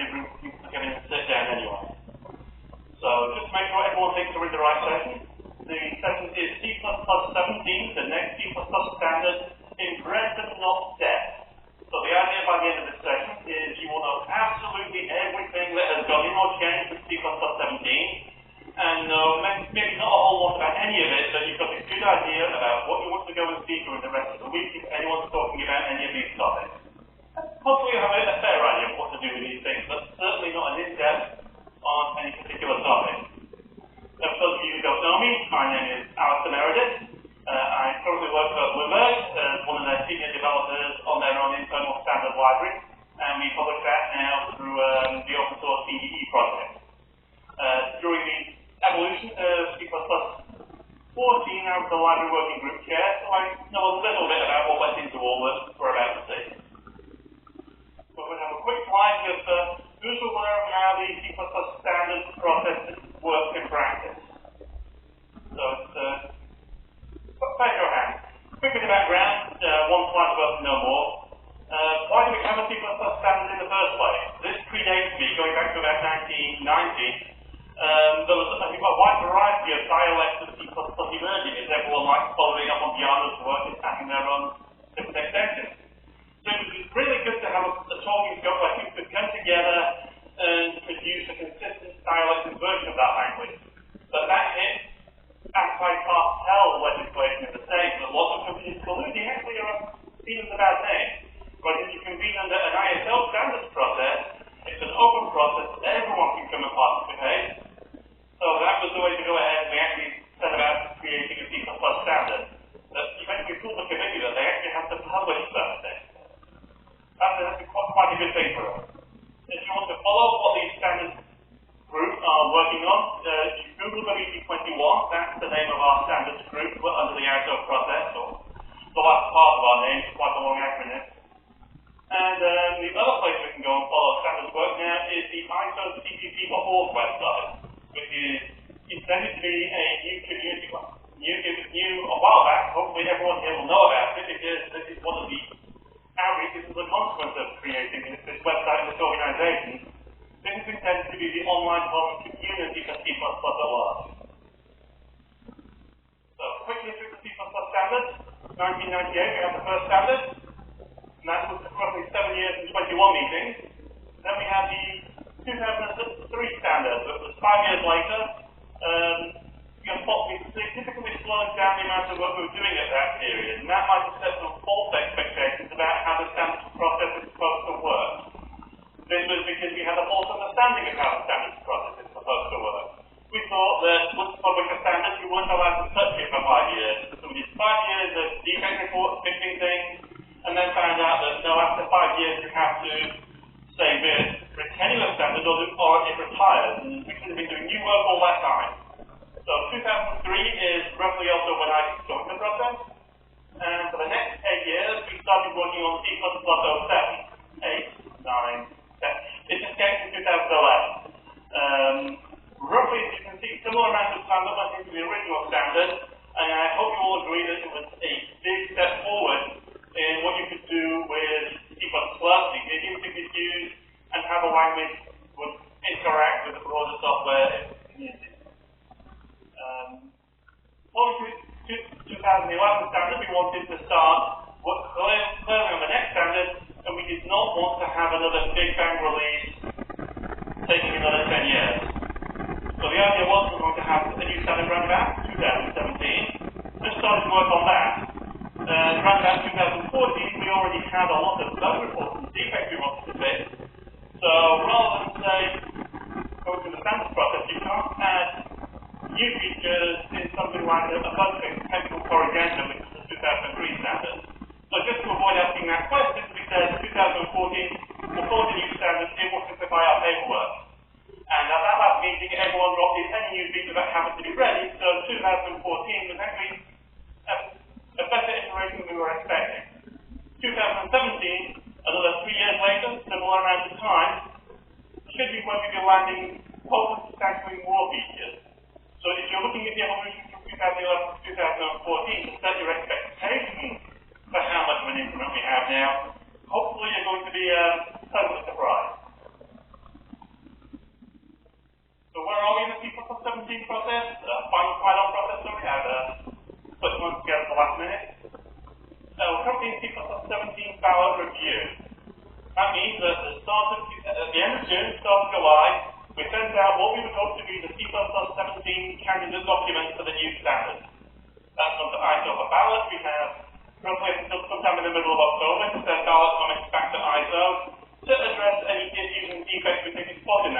give room for people to get in and sit down anyway. So just to make sure everyone thinks we're in the right session, the session is C++ 17, the next C++ standard in breadth and not depth. So the idea by the end of this session is you will know absolutely everything that has gone in or changed with C++ 17, and know maybe not a whole lot about any of it, but you've got a good idea about what you want to go and see during the rest of the week if anyone's talking about any of these topics. Hopefully you have a fair idea of what to do with these things, but certainly not an in-depth on any particular topic. For those of you who don't know me, my name is Alistair Meredith. I currently work for Bloomberg as one of their senior developers on their own internal standard library, and we publish that now through the open source CDE project. During the evolution of C++ 14, I was the library working group chair, so I know a little bit about what went into all that we're about to see. We're going to have a quick slide just who's aware of how the C++ standards process works in practice. So it's raise your hand. Quick bit of background, one slide worth to know more. Why do we have a C++ standard in the first place? This predates me, going back to about 1990. There was a wide variety of dialects of C++ emerging as everyone liked following up on Diano's work and having their own different extensions. So it was really good to have a talking scope where people could come together and produce a consistent dialect version of that language. But that hit anti-cartel legislation in the States, that lots of companies colluding actually are seen as a bad thing. But if you convene under an ISO standards process, it's an open process, everyone can come and participate. So that was the way to go ahead, and we actually set about creating a C++ standard. That eventually fooled the committee that they actually have to publish something. That's quite a good thing for us. If you want to follow what these standards group are working on, you Google WP21, that's the name of our standards group under the ISO process, or the last part of our name, it's quite a long acronym. And the other place we can go and follow standards work now is the ISO CPP.org website, which is intended to be a new community one. It was new a while back, hopefully everyone here will know about it, because this is one of the outreaches as a consequence of creating this website and this organization. This is intended to be the online common community for C++ at large. So, quick history of the C++ standards. 1998, we have the first standard, and that was roughly 7 years and 21 meetings. Then we have the 2003 standard, that was 5 years later. We significantly slowed down the amount of work we were doing at that period, and that might have set some false expectations about how the standards process is supposed to work. This was because we had a false understanding of how the standards process is supposed to work. We thought that once we published a standard, we weren't allowed to touch it for 5 years. So we did 5 years of defect reports, fixing things, and then found out that no, after 5 years we have to say we're retaining the standard or it retires. And we should have been doing new work all that time. So 2003 is roughly also when I joined the process. And for the next 8 years, we started working on C++ 07, 8, 9, 10. It just came to 2011. Roughly, as you can see, similar amount of time that went into the original standard, and I hope you all agree that it was a big step forward in what you could do with C++, the idioms you could use, and how the language would interact with the broader software community. Following 2011 standard, we wanted to start clearly on the next standard, and we did not want to have another big bang release taking another 10 years. So the idea was we were going to have a new standard around about 2017. Just started to work on that. Around about 2014, we already had a lot of bug reports and defects we wanted to fix. So rather than say, go through the standards process, you can't add new features in something like a bug fix technical corrigenda, which is the 2003 standard. So just to avoid asking that question, we said 2014, we'll call it a new standard, it will simplify our paperwork. And at that last meeting, everyone dropped in any new features that happened to be ready, so 2014 was actually a better iteration than we were expecting. 2017, another 3 years later, similar amount of time, should be when we'll be landing hopefully substantially more features. So if you're looking at the evolution from 2011 to 2014 to set your expectations for how much of an increment we have now, hopefully you're going to be pleasantly surprised. 17 process, quite long process, sorry, I had put one together at the last minute. We're currently in C++ 17 ballot review. That means that at the end of June, start of July, we sent out what we would hope to be the C++ 17 candidate document for the new standard. That's on the ISO for ballot. We have roughly until sometime in the middle of October to send ballot comments back to ISO to address any issues and defects we think it's possible